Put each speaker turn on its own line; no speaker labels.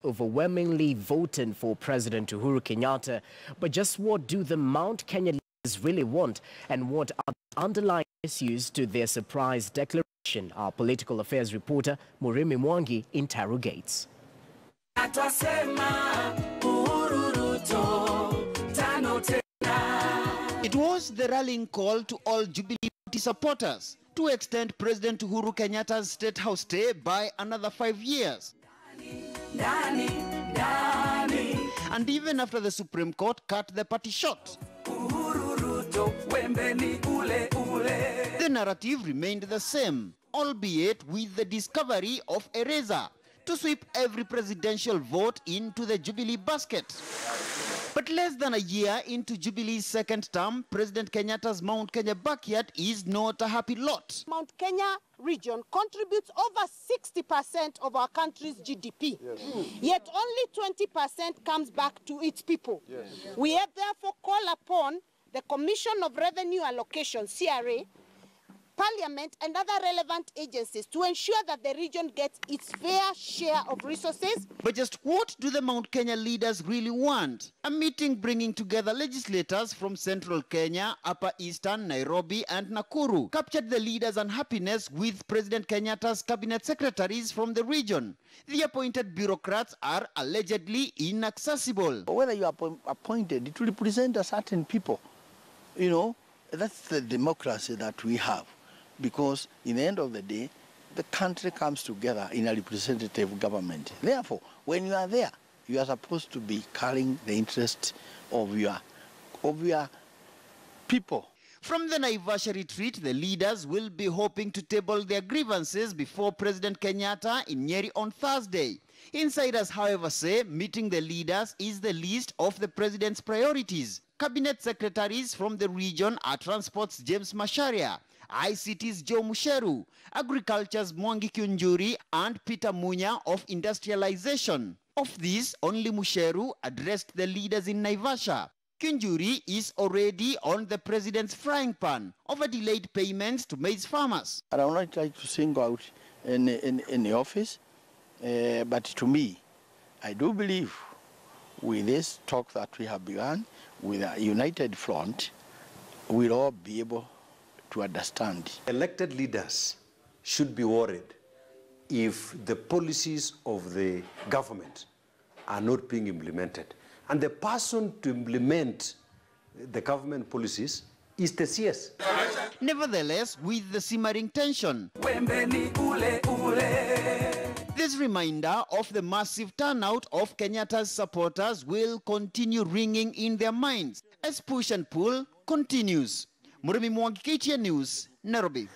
overwhelmingly voting for President Uhuru Kenyatta. But just what do the Mount Kenya leaders really want, and what are the underlying issues to their surprise declaration? Our political affairs reporter Murimi Mwangi interrogates.
It was the rallying call to all Jubilee Party supporters to extend President Uhuru Kenyatta's State House stay by another 5 years. And even after the Supreme Court cut the party short, the narrative remained the same, albeit with the discovery of a razor to sweep every presidential vote into the Jubilee basket. But less than a year into Jubilee's second term, President Kenyatta's Mount Kenya backyard is not a happy lot.
Mount Kenya region contributes over 60% of our country's GDP. Yes. Yet only 20% comes back to its people. Yes. We have therefore called upon the Commission of Revenue Allocation, CRA, Parliament and other relevant agencies to ensure that the region gets its fair share of resources.
But just what do the Mount Kenya leaders really want? A meeting bringing together legislators from Central Kenya, Upper Eastern, Nairobi and Nakuru captured the leaders' unhappiness with President Kenyatta's cabinet secretaries from the region. The appointed bureaucrats are allegedly inaccessible.
Whether you are appointed, it will represent a certain people. You know, that's the democracy that we have. Because in the end of the day, the country comes together in a representative government. Therefore, when you are there, you are supposed to be carrying the interest of your people.
From the Naivasha retreat, the leaders will be hoping to table their grievances before President Kenyatta in Nyeri on Thursday. Insiders, however, say meeting the leaders is the least of the president's priorities. Cabinet secretaries from the region are Transport's James Macharia, ICT's Joe Musheru, Agriculture's Mwangi Kunjuri, and Peter Munya of Industrialization. Of these, only Musheru addressed the leaders in Naivasha. Kunjuri is already on the president's frying pan over delayed payments to maize farmers.
I would not like to single out in the office, but to me, I do believe with this talk that we have begun, with a united front, we'll all be able to understand.
Elected leaders should be worried if the policies of the government are not being implemented. And the person to implement the government policies is the CS.
Nevertheless, with the simmering tension, this reminder of the massive turnout of Kenyatta's supporters will continue ringing in their minds as push and pull continues. Murimi Mwangi, KTN News, Nairobi.